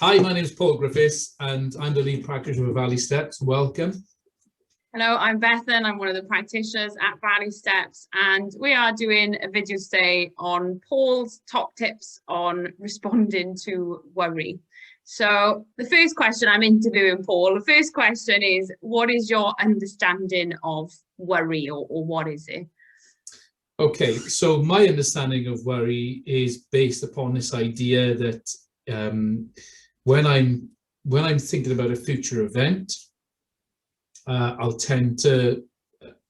Hi, my name is Paul Griffiths and I'm the lead practitioner of Valley Steps. Welcome. Hello, I'm Bethan. I'm one of the practitioners at Valley Steps, and we are doing a video today on Paul's top tips on responding to worry. So the first question, I'm interviewing Paul. The first question is, what is your understanding of worry, or what is it? Okay, so my understanding of worry is based upon this idea that when I'm thinking about a future event, I'll tend to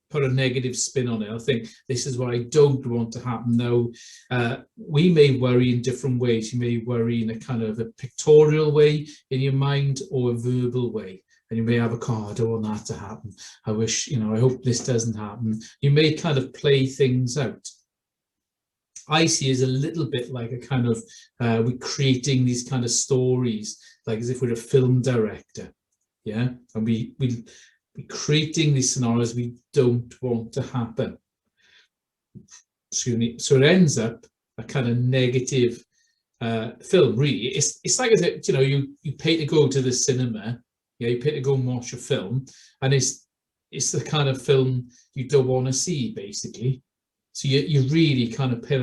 put a negative spin on it. I think this is what I don't want to happen. Now, we may worry in different ways. You may worry in a kind of a pictorial way in your mind or a verbal way. And you may have I don't want that to happen. I wish, I hope this doesn't happen. You may kind of play things out. I see as a little bit like a kind of, we're creating these kind of stories, like as if we're a film director. Yeah, and we're creating these scenarios we don't want to happen. Excuse me. So it ends up a kind of negative film. Really, it's like as if you pay to go to the cinema. Yeah, you pay to go and watch a film, and it's the kind of film you don't want to see, basically. So you really kind of put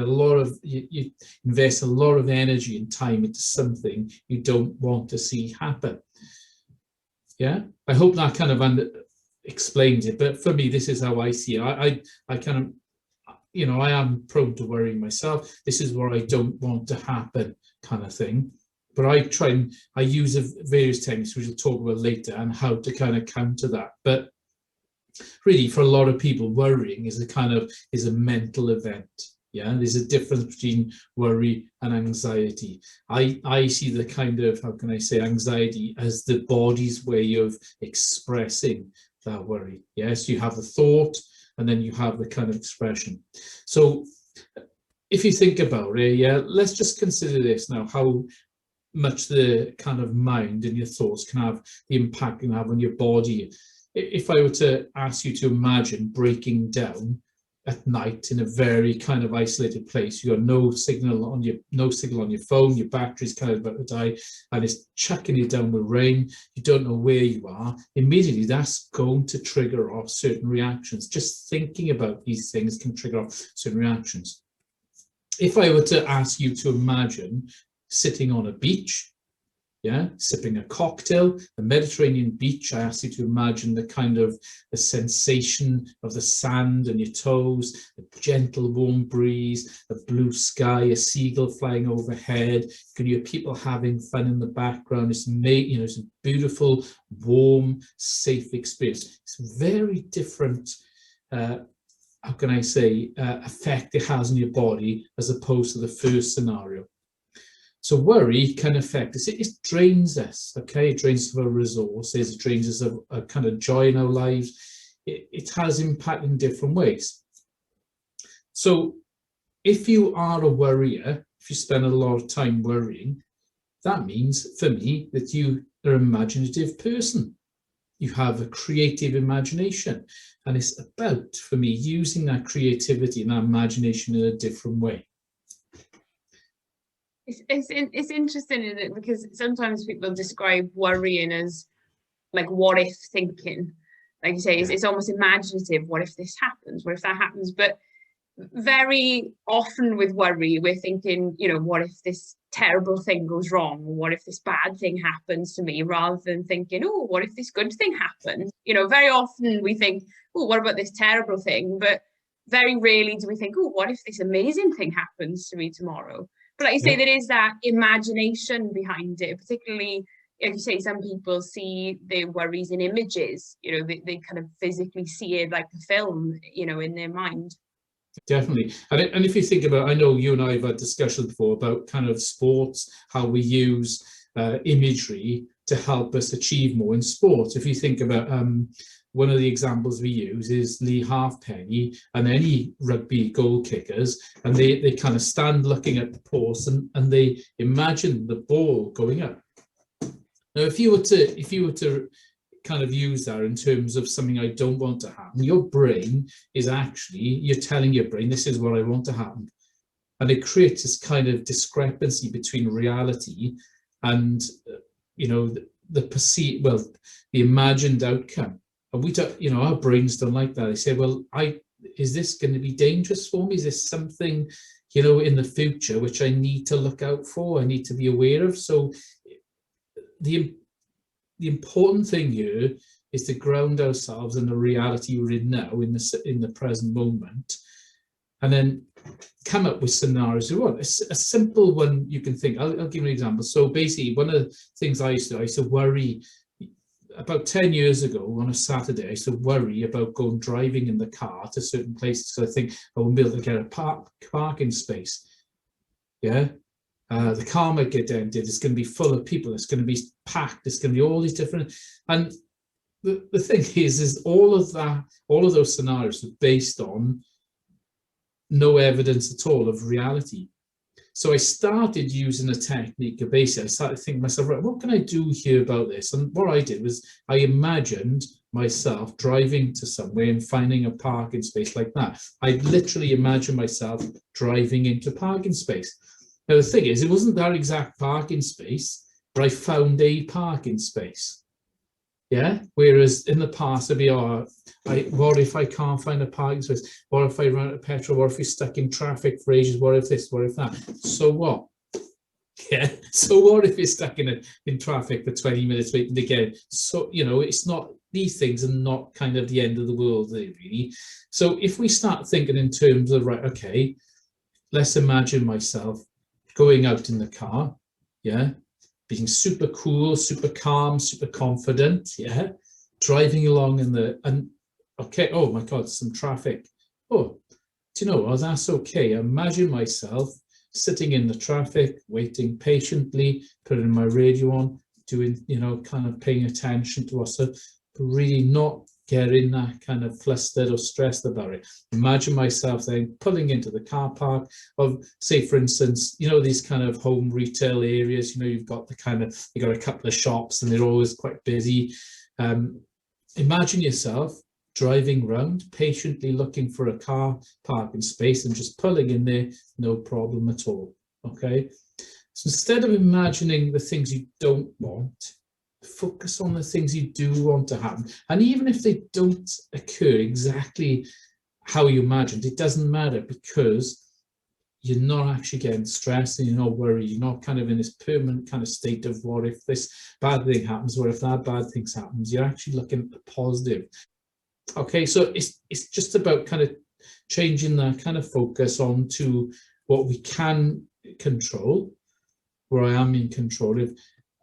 you invest a lot of energy and time into something you don't want to see happen. Yeah, I hope that kind of explains it. But for me, this is how I see it. I kind of, I am prone to worrying myself. This is what I don't want to happen, kind of thing. But I use various techniques, which we'll talk about later, and how to kind of counter that. But really, for a lot of people, worrying is a mental event. Yeah, there's a difference between worry and anxiety. I see the kind of, how can I say, anxiety as the body's way of expressing that worry. Yes, you have the thought and then you have the kind of expression. So if you think about it, yeah, let's just consider this now, how much the kind of mind and your thoughts can have the impact it can have on your body. If I were to ask you to imagine breaking down at night in a very kind of isolated place, you got no signal on your phone, your battery's kind of about to die, and it's chucking you down with rain, you don't know where you are, immediately that's going to trigger off certain reactions. Just thinking about these things can trigger off certain reactions. If I were to ask you to imagine sitting on a beach, yeah, sipping a cocktail, a Mediterranean beach, I ask you to imagine the sensation of the sand on your toes, a gentle warm breeze, a blue sky, a seagull flying overhead. You can hear people having fun in the background. It's it's a beautiful, warm, safe experience. It's very different, how can I say, effect it has on your body as opposed to the first scenario. So worry can affect us. It drains us, okay? It drains us of our resources, it drains us of a kind of joy in our lives. It has impact in different ways. So if you are a worrier, if you spend a lot of time worrying, that means, for me, that you are an imaginative person. You have a creative imagination. And it's about, for me, using that creativity and that imagination in a different way. It's interesting, isn't it? Because sometimes people describe worrying as like what if thinking. Like you say, it's almost imaginative. What if this happens? What if that happens? But very often with worry, we're thinking, what if this terrible thing goes wrong? What if this bad thing happens to me? Rather than thinking, oh, what if this good thing happens? Very often we think, oh, what about this terrible thing? But very rarely do we think, oh, what if this amazing thing happens to me tomorrow? But like you say, there is that imagination behind it, particularly, like you say, some people see their worries in images, they kind of physically see it like a film, in their mind. Definitely. And if you think about, I know you and I have had discussions before about kind of sports, how we use imagery to help us achieve more in sports. If you think about one of the examples we use is Lee Halfpenny and any rugby goal kickers, and they kind of stand looking at the post and they imagine the ball going up. Now, if you were to kind of use that in terms of something I don't want to happen, your brain is actually, you're telling your brain, this is what I want to happen. And it creates this kind of discrepancy between reality and you know, the perceived, well, the imagined outcome. And we don't, you know, our brains don't like that. They say, well, is this going to be dangerous for me? Is this something, you know, in the future which I need to look out for, I need to be aware of? So the important thing here is to ground ourselves in the reality we're in now, in the present moment, and then come up with scenarios we want. A simple one you can think. I'll give you an example. So basically, one of the things I used to worry about 10 years ago on a Saturday. I used to worry about going driving in the car to certain places. So I think I won't be able to get a parking space. Yeah. The car might get dented. It's going to be full of people. It's going to be packed. It's going to be all these different. And the thing is all of those scenarios are based on no evidence at all of reality. So I started using a technique of basically, I started thinking to myself, right, what can I do here about this? And what I did was I imagined myself driving to somewhere and finding a parking space like that. I literally imagined myself driving into a parking space. Now, the thing is, it wasn't that exact parking space, but I found a parking space. Yeah. Whereas in the past, it'd be, what if I can't find a parking space? What if I run out of petrol? What if you're stuck in traffic for ages? What if this? What if that? So what? Yeah. So what if you're stuck in traffic for 20 minutes waiting to get? So, you know, it's not, these things are not kind of the end of the world, really. So if we start thinking in terms of, right, okay, let's imagine myself going out in the car. Yeah. Being super cool, super calm, super confident, yeah. Driving along okay, oh my God, some traffic. Oh, do you know what? That's okay. Imagine myself sitting in the traffic, waiting patiently, putting my radio on, doing, you know, kind of paying attention to us, but really not getting that kind of flustered or stressed about it. Imagine myself then pulling into the car park of, say, for instance, you know, these kind of home retail areas, you know, you've got you got a couple of shops and they're always quite busy. Imagine yourself driving around, patiently looking for a car parking space and just pulling in there, no problem at all, okay? So instead of imagining the things you don't want, focus on the things you do want to happen. And even if they don't occur exactly how you imagined, it doesn't matter, because you're not actually getting stressed and you're not worried. You're not kind of in this permanent kind of state of what if this bad thing happens, what if that bad thing happens. You're actually looking at the positive. Okay, so it's just about kind of changing that kind of focus onto what we can control, where I am in control of.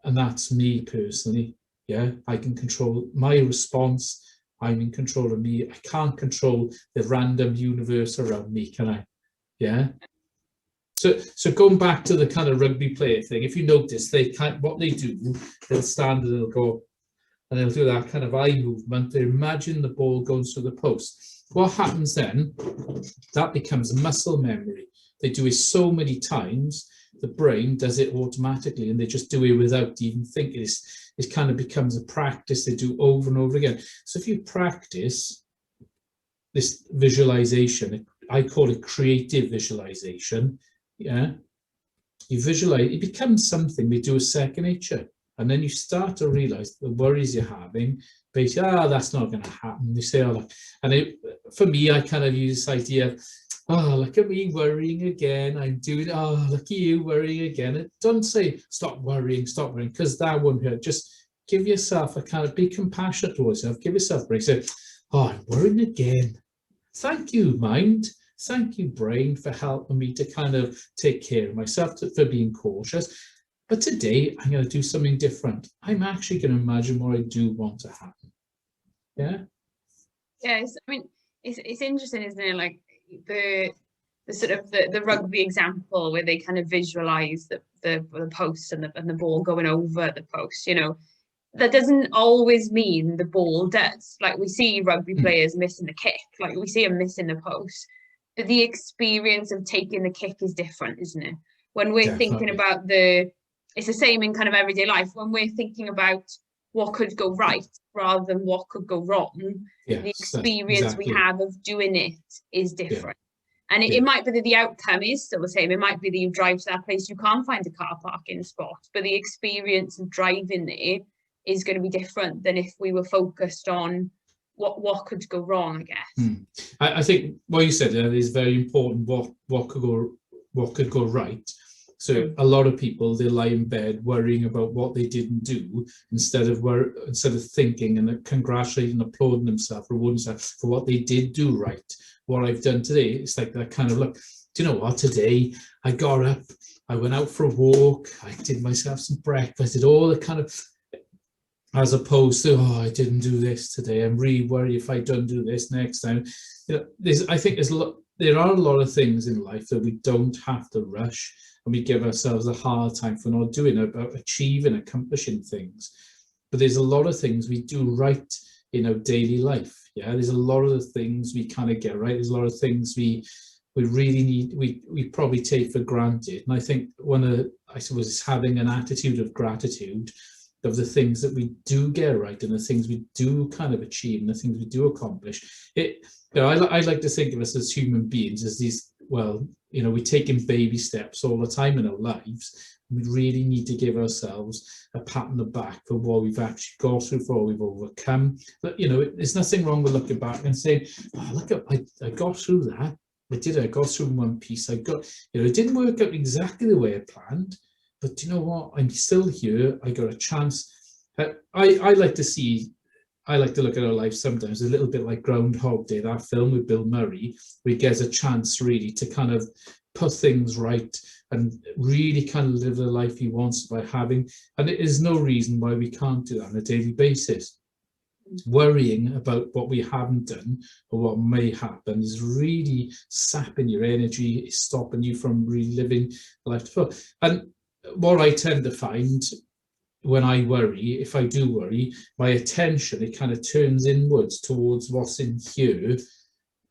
And that's me personally. Yeah, I can control my response. I'm in control of me. I can't control the random universe around me, can I? Yeah. So going back to the kind of rugby player thing, if you notice, what they do, they'll stand and they'll go, and they'll do that kind of eye movement. They imagine the ball going through the post. What happens then? That becomes muscle memory. They do it so many times, the brain does it automatically, and they just do it without even thinking. It kind of becomes a practice they do over and over again. So if you practice this visualization, I call it creative visualization. Yeah, you visualize, it becomes something we do as second nature, and then you start to realize the worries you're having. Basically, that's not going to happen. You say, for me, I kind of use this idea of, oh, look at me worrying again. I'm doing, oh, look at you worrying again. Don't say, stop worrying, because that won't hurt. Just give yourself a kind of, be compassionate towards yourself. Give yourself a break. Say, oh, I'm worrying again. Thank you, mind. Thank you, brain, for helping me to kind of take care of myself, for being cautious. But today, I'm going to do something different. I'm actually going to imagine what I do want to happen. Yeah? Yes, I mean, it's interesting, isn't it? Like, the sort of the rugby example where they kind of visualize the post and the ball going over the post, you know, that doesn't always mean the ball does. Like, we see rugby players missing the kick, like we see them missing the post, but the experience of taking the kick is different, isn't it? When we're thinking about it's the same in kind of everyday life. When we're thinking about what could go right rather than what could go wrong, the experience we have of doing it is different. And Yeah. it might be that the outcome is still the same. It might be that you drive to that place, you can't find a car parking spot, but the experience of driving there is going to be different than if we were focused on what could go wrong, I guess. I think what you said there is very important. What could go right. So a lot of people, they lie in bed worrying about what they didn't do instead of thinking and congratulating, applauding themselves, rewarding themselves for what they did do right. What I've done today, it's like that kind of look. Do you know what? Today I got up, I went out for a walk, I did myself some breakfast, did all the kind of, as opposed to, oh, I didn't do this today. I'm really worried if I don't do this next time. You know, I think there are a lot of things in life that we don't have to rush, and we give ourselves a hard time for not doing, about achieving, accomplishing things. But there's a lot of things we do right in our daily life. Yeah, there's a lot of the things we kind of get right. There's a lot of things we really need, we probably take for granted. And I think I suppose, is having an attitude of gratitude of the things that we do get right and the things we do kind of achieve and the things we do accomplish. I like to think of us as human beings as these, well, we're taking baby steps all the time in our lives. We really need to give ourselves a pat on the back for what we've actually got through, for what we've overcome. But, there's nothing wrong with looking back and saying, oh, look, I got through that. I got through in one piece. It didn't work out exactly the way I planned, but you know what? I'm still here. I got a chance. I like to look at our life sometimes a little bit like Groundhog Day, that film with Bill Murray, where he gets a chance really to kind of put things right and really kind of live the life he wants by having. And there is no reason why we can't do that on a daily basis. Worrying about what we haven't done or what may happen is really sapping your energy, it's stopping you from really living life to full. And what I tend to find when I worry, if I do worry, my attention, it kind of turns inwards towards what's in here.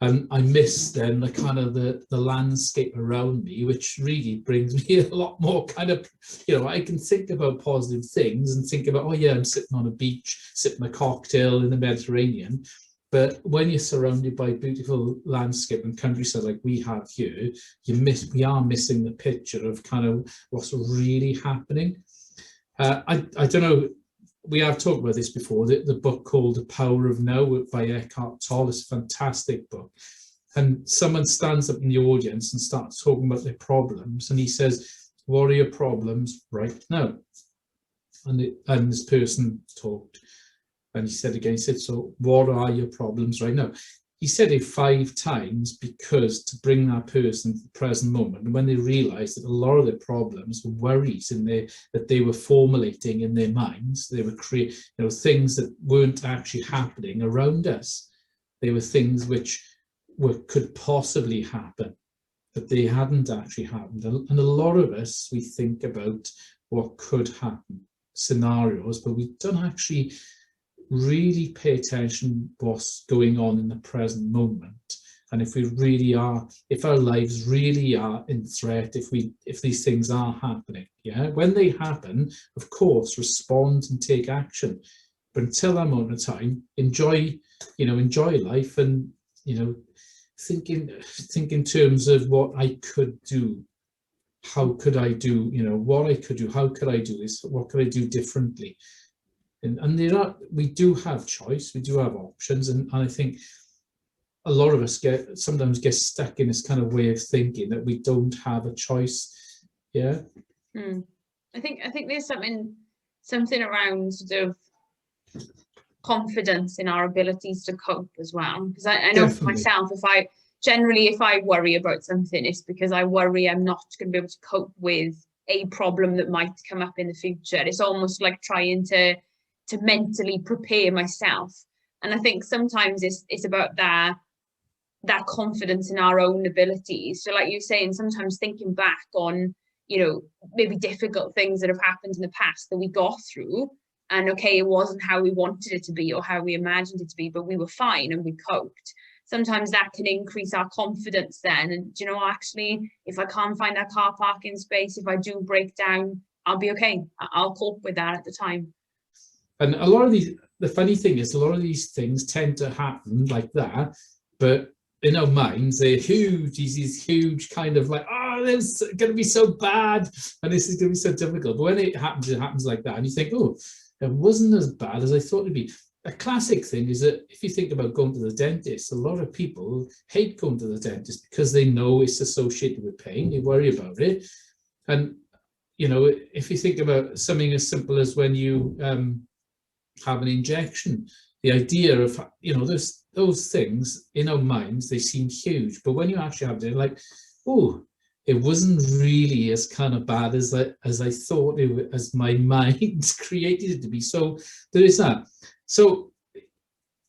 And I miss then the kind of the landscape around me, which really brings me a lot more kind of, I can think about positive things and think about, oh yeah, I'm sitting on a beach, sipping a cocktail in the Mediterranean. But when you're surrounded by beautiful landscape and countryside like we have here, we are missing the picture of kind of what's really happening. I don't know, we have talked about this before, the book called The Power of Now by Eckhart Tolle is a fantastic book. And someone stands up in the audience and starts talking about their problems. And he says, what are your problems right now? And this person talked. And he said again, so what are your problems right now? He said it 5 times because to bring that person to the present moment. And when they realized that a lot of their problems were worries that they were formulating in their minds, they were creating, things that weren't actually happening around us. They were things which could possibly happen, but they hadn't actually happened. And a lot of us, we think about what could happen, scenarios, but we don't actually really pay attention what's going on in the present moment. And if our lives really are in threat, if these things are happening, when they happen, of course, respond and take action. But until that moment of time, enjoy life and, think in terms of what I could do. How could I do, what I could do? How could I do this? What could I do differently? And we do have choice, we do have options, and I think a lot of us sometimes get stuck in this kind of way of thinking that we don't have a choice. Yeah. I think there's something around sort of confidence in our abilities to cope as well. Because I know for myself, if I worry about something, it's because I worry I'm not going to be able to cope with a problem that might come up in the future. It's almost like trying to mentally prepare myself. And I think sometimes it's about that confidence in our own abilities. So like you're saying, sometimes thinking back on, maybe difficult things that have happened in the past that we got through, and okay, it wasn't how we wanted it to be or how we imagined it to be, but we were fine and we coped. Sometimes that can increase our confidence then. And actually, if I can't find that car parking space, if I do break down, I'll be okay. I'll cope with that at the time. And a lot of the funny thing is, a lot of these things tend to happen like that, but in our minds, they're huge, these huge kind of like, oh, this is going to be so bad and this is going to be so difficult. But when it happens like that, and you think, oh, it wasn't as bad as I thought it'd be. A classic thing is that if you think about going to the dentist, a lot of people hate going to the dentist because they know it's associated with pain. They worry about it. And, you know, if you think about something as simple as when you have an injection, the idea of, you know, those things in our minds, they seem huge, but when you actually have it, like, oh, it wasn't really as kind of bad as I thought as my mind created it to be. So there is that. So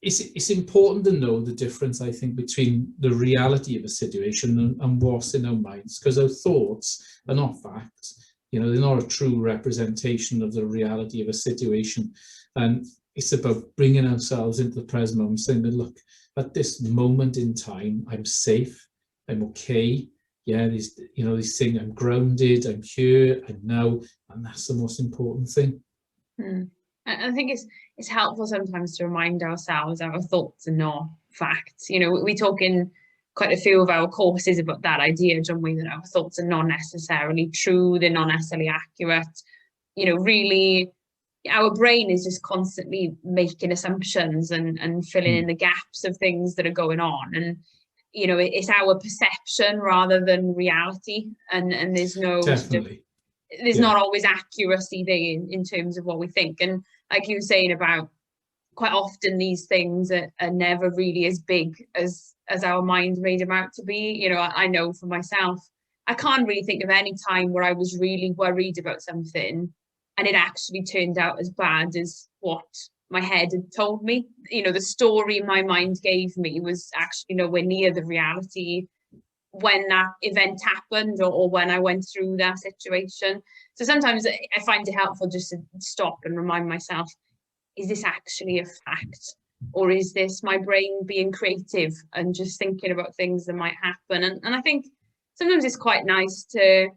it's important to know the difference, I think, between the reality of a situation and what's in our minds, because our thoughts are not facts. You know, they're not a true representation of the reality of a situation. And it's about bringing ourselves into the present moment, saying that, look, at this moment in time, I'm safe, I'm okay. Yeah, these things, I'm grounded, I'm here, I'm now, and that's the most important thing. I think it's helpful sometimes to remind ourselves our thoughts are not facts. You know, we talk in quite a few of our courses about that idea, don't we, that our thoughts are not necessarily true, they're not necessarily accurate. You know, really, our brain is just constantly making assumptions and filling in the gaps of things that are going on. And, you know, it's our perception rather than reality. And there's no, there's not always accuracy there in terms of what we think. And like you were saying about, quite often these things are never really as big as our mind made them out to be. You know, I know for myself, I can't really think of any time where I was really worried about something and it actually turned out as bad as what my head had told me. You know, the story my mind gave me was actually nowhere near the reality when that event happened or when I went through that situation. So sometimes I find it helpful just to stop and remind myself, is this actually a fact? Or is this my brain being creative and just thinking about things that might happen? And I think sometimes it's quite nice to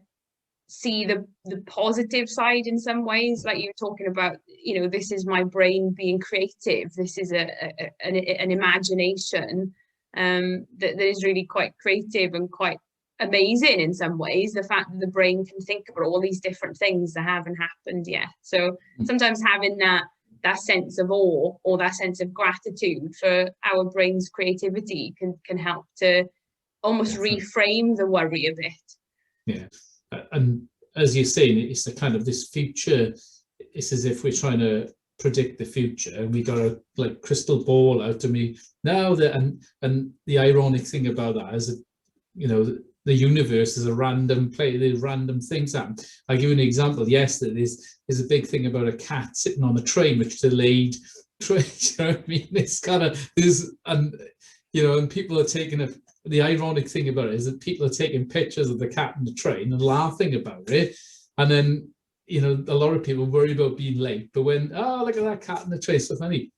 see the positive side in some ways, like you were talking about, you know, this is my brain being creative. This is an imagination that is really quite creative and quite amazing in some ways. The fact that the brain can think about all these different things that haven't happened yet. So sometimes having that sense of awe or that sense of gratitude for our brain's creativity can help to almost reframe the worry a bit. Yeah. And as you're saying, it's a kind of this future, it's as if we're trying to predict the future and we got a like crystal ball out to me now. And the ironic thing about that is that, you know, the universe is a random play, there's random things happen. I'll give you an example. Yesterday, there's a big thing about a cat sitting on a train, which delayed train. You know what I mean? It's kind of, and people are taking the ironic thing about it is that people are taking pictures of the cat in the train and laughing about it. And then, you know, a lot of people worry about being late, but when, oh, look at that cat in the train, so funny.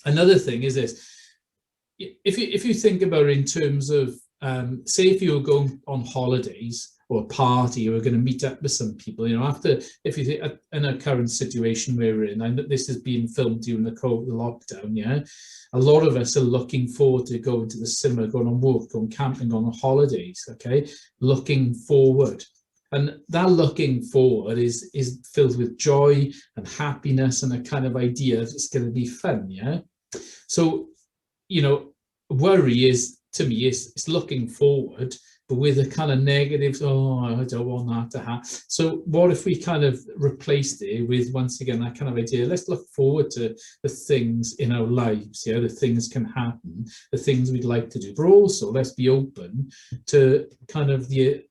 Another thing is this, if you think about it in terms of, say if you were going on holidays or a party, you were going to meet up with some people, you know, if you think in a current situation where we're in, and this is being filmed during the lockdown, yeah, a lot of us are looking forward to going to the cinema, going on walk, going camping, on holidays, okay, looking forward. And that looking forward is filled with joy and happiness and a kind of idea that it's going to be fun, yeah. So, you know, worry is, to me, it's looking forward, but with a kind of negative, oh, I don't want that to happen. So what if we kind of replaced it with, once again, that kind of idea, let's look forward to the things in our lives, yeah, the things can happen, the things we'd like to do, but also let's be open to kind of these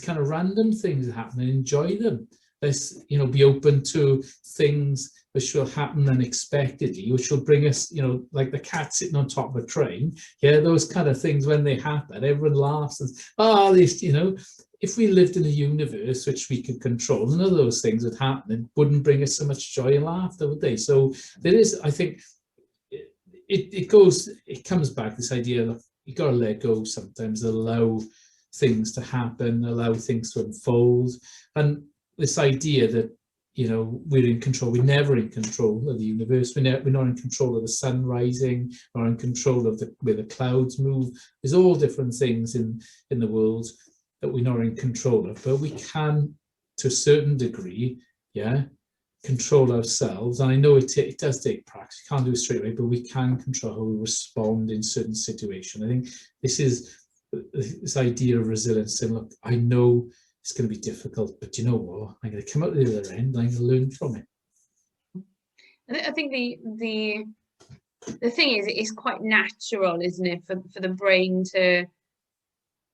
kind of random things that happen and enjoy them. Let's, you know, be open to things which will happen unexpectedly, which will bring us, you know, like the cat sitting on top of a train. Yeah, those kind of things, when they happen, everyone laughs and, oh, this, you know, if we lived in a universe which we could control, none of those things would happen. It wouldn't bring us so much joy and laughter, would they? So there is, I think, it comes back, this idea that you got to let go sometimes, allow things to happen, allow things to unfold. And this idea that you know, we're in control. We're never in control of the universe. We're not in control of the sun rising, or in control of where the clouds move. There's all different things in the world that we're not in control of, but we can, to a certain degree, yeah, control ourselves. And I know it does take practice. You can't do it straight away, but we can control how we respond in certain situations. I think this is this idea of resilience, saying, look, I know it's going to be difficult, but you know what? I'm going to come out the other end and I'm going to learn from it. I think the thing is, it's quite natural, isn't it, for the brain to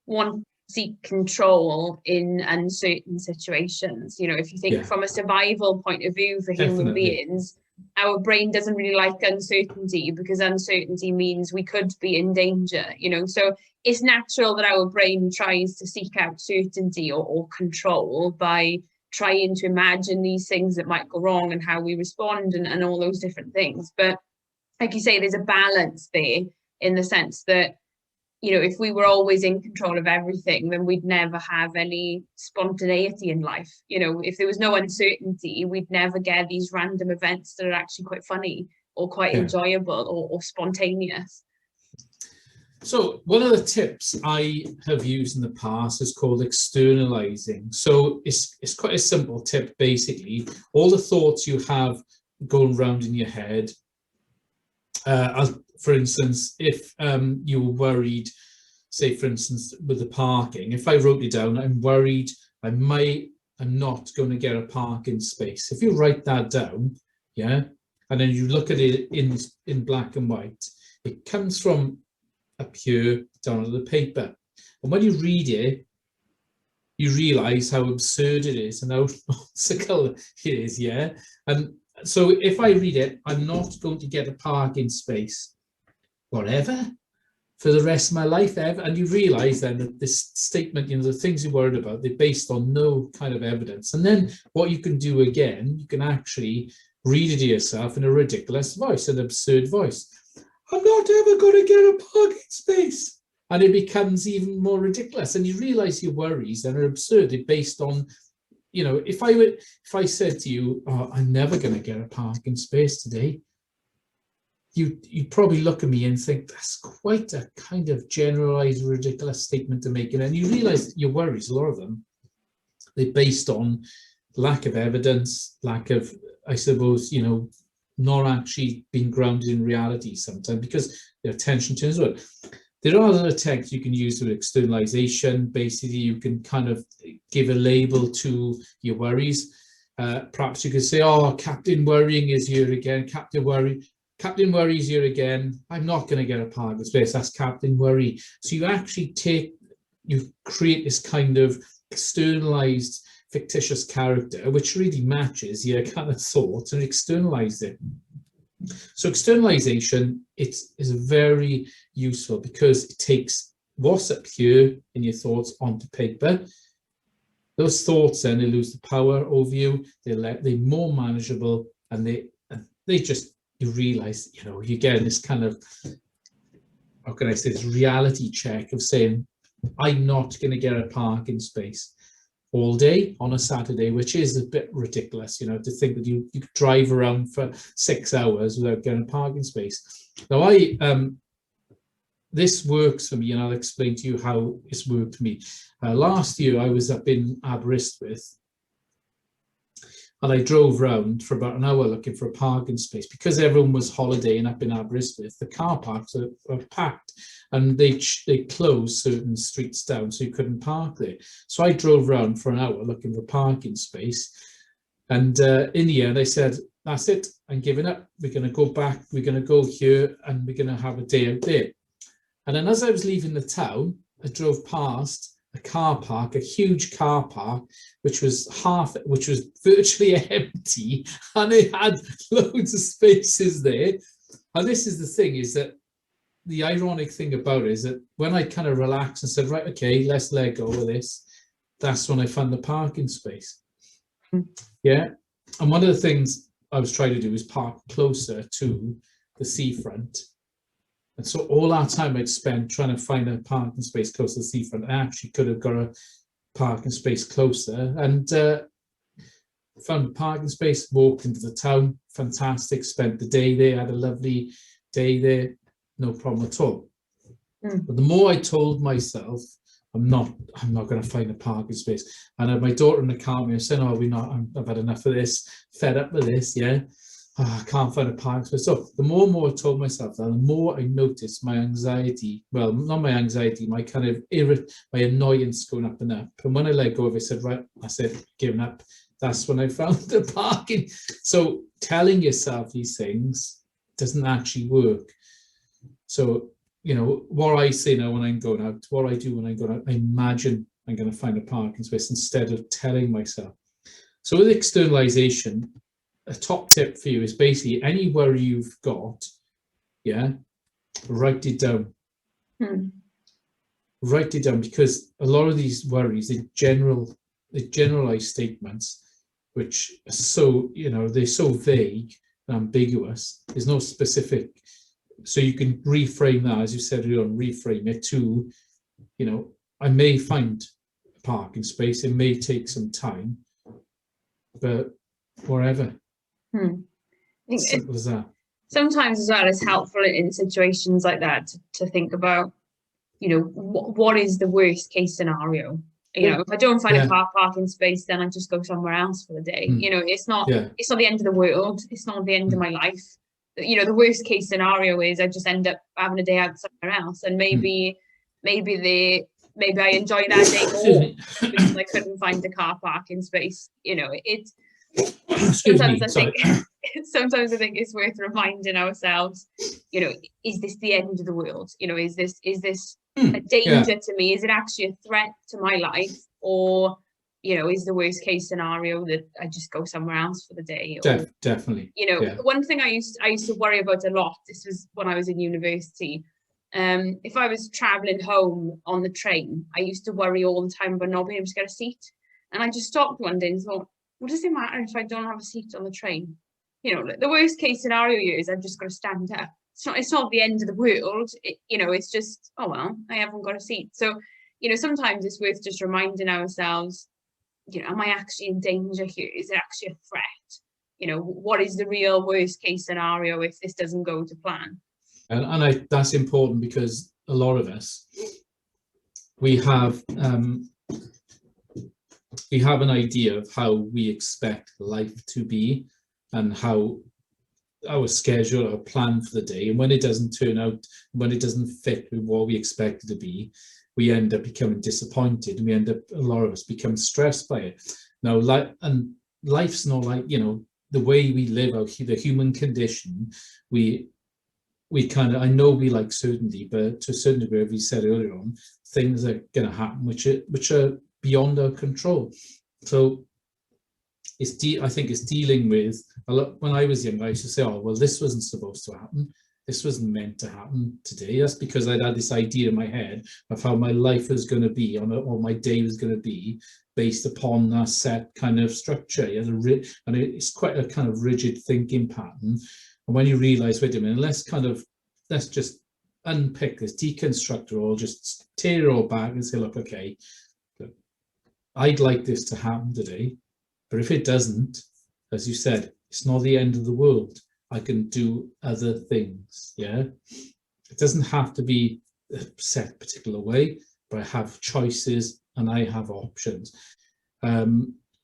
want to seek control in uncertain situations. You know, if you think from a survival point of view for human beings, our brain doesn't really like uncertainty, because uncertainty means we could be in danger, you know. So it's natural that our brain tries to seek out certainty or control by trying to imagine these things that might go wrong and how we respond and all those different things. But like you say, there's a balance there, in the sense that, you know, if we were always in control of everything, then we'd never have any spontaneity in life. You know, if there was no uncertainty, we'd never get these random events that are actually quite funny or quite enjoyable or spontaneous. So one of the tips I have used in the past is called externalizing. So it's quite a simple tip. Basically, all the thoughts you have going around in your head, for instance, if you were worried, say for instance with the parking, if I wrote it down, I'm worried I'm not going to get a parking space. If you write that down, yeah, and then you look at it in black and white, it comes from up here down on the paper, and when you read it, you realize how absurd it is and how nonsensical it is, yeah. And so if I read it, I'm not going to get a parking space, whatever, for the rest of my life ever. And you realize then that this statement, you know, the things you're worried about, they're based on no kind of evidence. And then what you can do again, you can actually read it to yourself in a ridiculous voice, an absurd voice. I'm not ever going to get a parking space. And it becomes even more ridiculous. And you realize your worries then are absurd. They're based on, you know, if I said to you, oh, I'm never going to get a parking space today, you'd probably look at me and think that's quite a kind of generalized, ridiculous statement to make. And then you realize your worries, a lot of them, they're based on lack of evidence, lack of, I suppose, you know, not actually being grounded in reality sometimes, because their attention turns well. There are other techniques you can use with externalization. Basically, you can kind of give a label to your worries. Perhaps you could say, oh, Captain Worrying is here again. Captain Worry is here again. I'm not going to get a parking space. That's Captain Worry. So you actually create this kind of externalized fictitious character, which really matches your kind of thoughts, and externalize it. So externalization, is very useful because it takes what's up here in your thoughts onto paper. Those thoughts then, they lose the power over you. They're more manageable, and you realize, you know, you get this kind of, how can I say, this reality check of saying, I'm not going to get a parking space all day on a Saturday, which is a bit ridiculous, you know, to think that you could drive around for 6 hours without getting a parking space. Now, this works for me, and I'll explain to you how it's worked for me. Last year, I was up in Aberystwyth, and I drove round for about an hour looking for a parking space because everyone was holidaying up in Aberystwyth. The car parks are packed, and they closed certain streets down, so you couldn't park there. So I drove round for an hour looking for a parking space, and in the end, I said, "That's it. I'm giving up. We're going to go back. We're going to go here, and we're going to have a day out there." And then, as I was leaving the town, I drove past a car park, a huge car park, which was virtually empty, and it had loads of spaces there. And this is the thing, is that the ironic thing about it is that when I kind of relaxed and said, right, okay, let's let go of this, that's when I found the parking space. Yeah. And one of the things I was trying to do was park closer to the seafront. And so all that time I'd spent trying to find a parking space close to the seafront, I actually could have got a parking space closer. And found a parking space, walked into the town, fantastic, spent the day there, had a lovely day there, no problem at all. But the more I told myself, I'm not going to find a parking space. And I had my daughter in the car, and I said, "Oh, I've had enough of this, fed up with this, yeah. Oh, I can't find a parking space." So the more and more I told myself that, the more I noticed my anxiety, well, not my anxiety, my kind of my annoyance going up and up. And when I let go of it, I said, right, I said, giving up. That's when I found the parking. So telling yourself these things doesn't actually work. So, you know, what I say now when I'm going out, what I do when I'm going out, I imagine I'm going to find a parking space instead of telling myself. So with externalization, a top tip for you is basically any worry you've got, yeah, write it down. Write it down, because a lot of these worries, the generalized statements, which are so, you know, they're so vague and ambiguous. There's no specific. So you can reframe that, as you said earlier on, reframe it to, you know, I may find a parking space, it may take some time, but whatever. Simple as that. Sometimes as well, it's helpful in situations like that to think about, you know, what is the worst case scenario? You know, if I don't find a car parking space, then I just go somewhere else for the day. You know, it's not the end of the world. It's not the end of my life. You know, the worst case scenario is I just end up having a day out somewhere else, and maybe I enjoy that day more because I couldn't find a car parking space. You know, it's sometimes I think it's worth reminding ourselves, you know, is this the end of the world? You know, is this a danger to me? Is it actually a threat to my life? Or, you know, is the worst case scenario that I just go somewhere else for the day? Or, definitely. You know, one thing I used to worry about a lot, this was when I was in university. If I was traveling home on the train, I used to worry all the time about not being able to get a seat. And I just stopped one day and thought, what does it matter if I don't have a seat on the train? You know, the worst case scenario here is I've just got to stand up. It's not the end of the world. You know, it's just, oh, well, I haven't got a seat. So, you know, sometimes it's worth just reminding ourselves, you know, am I actually in danger here? Is it actually a threat? You know, what is the real worst case scenario if this doesn't go to plan? And that's important, because a lot of us, we have an idea of how we expect life to be and how our schedule, our plan for the day, and when it doesn't turn out, when it doesn't fit with what we expect it to be, we end up becoming disappointed, and a lot of us become stressed by it. Now, life's not like, you know, the way we live out here, the human condition, we kind of, I know we like certainty, but to a certain degree, as we said earlier on, things are going to happen which are beyond our control. So I think it's dealing with a lot. When I was young, I used to say, oh, well, this wasn't supposed to happen. This wasn't meant to happen today. That's because I'd had this idea in my head of how my life was going to be, or my day was going to be, based upon that set kind of structure. And it's quite a kind of rigid thinking pattern. And when you realize, wait a minute, let's just unpick this, deconstruct it all, just tear it all back and say, look, okay, I'd like this to happen today, but if it doesn't, as you said, it's not the end of the world. I can do other things. Yeah, it doesn't have to be a set particular way, but I have choices and I have options.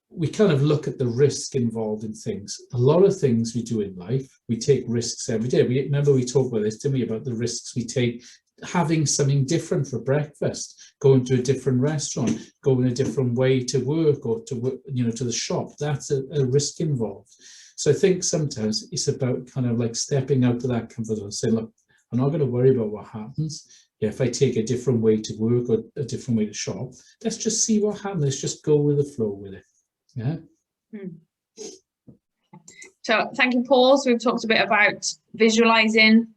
We kind of look at the risk involved in things. A lot of things we do in life, we take risks every day. Remember we talked about this, didn't we, about the risks we take, having something different for breakfast, going to a different restaurant, going a different way to work, or to work, you know, to the shop. That's a risk involved. So I think sometimes it's about kind of like stepping out of that comfort zone and saying, look, I'm not going to worry about what happens. Yeah, if I take a different way to work or a different way to shop, let's just see what happens. Let's just go with the flow with it. Yeah. So thank you, Paul. So we've talked a bit about visualizing,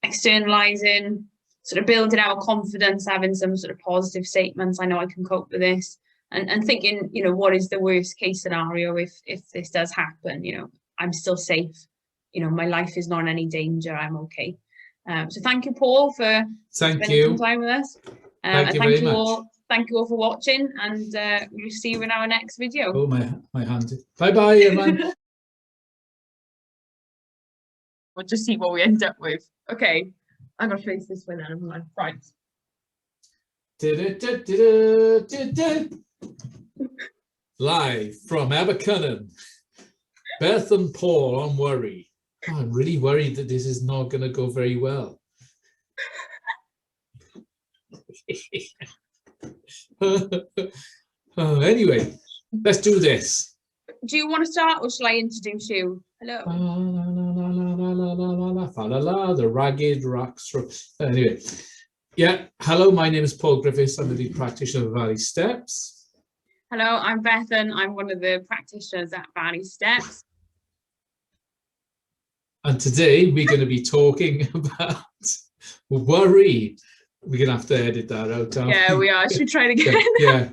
externalizing, sort of building our confidence, having some sort of positive statements. I know I can cope with this, and thinking, you know, what is the worst case scenario if this does happen? You know, I'm still safe. You know, my life is not in any danger. I'm okay. So thank you, Paul, for spending some time with us. Thank you very much. All thank you all for watching, and we'll see you in our next video. Oh, my hand. Bye bye, everyone. We'll just see what we end up with. Okay, I'm gonna face this way then. Right. Live from Abercynon, Beth and Paul on worry. Oh, I'm really worried that this is not going to go very well. Anyway, let's do this. Do you want to start, or shall I introduce you? Hello. The ragged rocks. Anyway, yeah. Hello, my name is Paul Griffiths. I'm the lead practitioner of Valley Steps. Hello, I'm Bethan. I'm one of the practitioners at Valley Steps. And today we're going to be talking about worry. We're going to have to edit that out. Yeah, we are. Should we try it again? Yeah.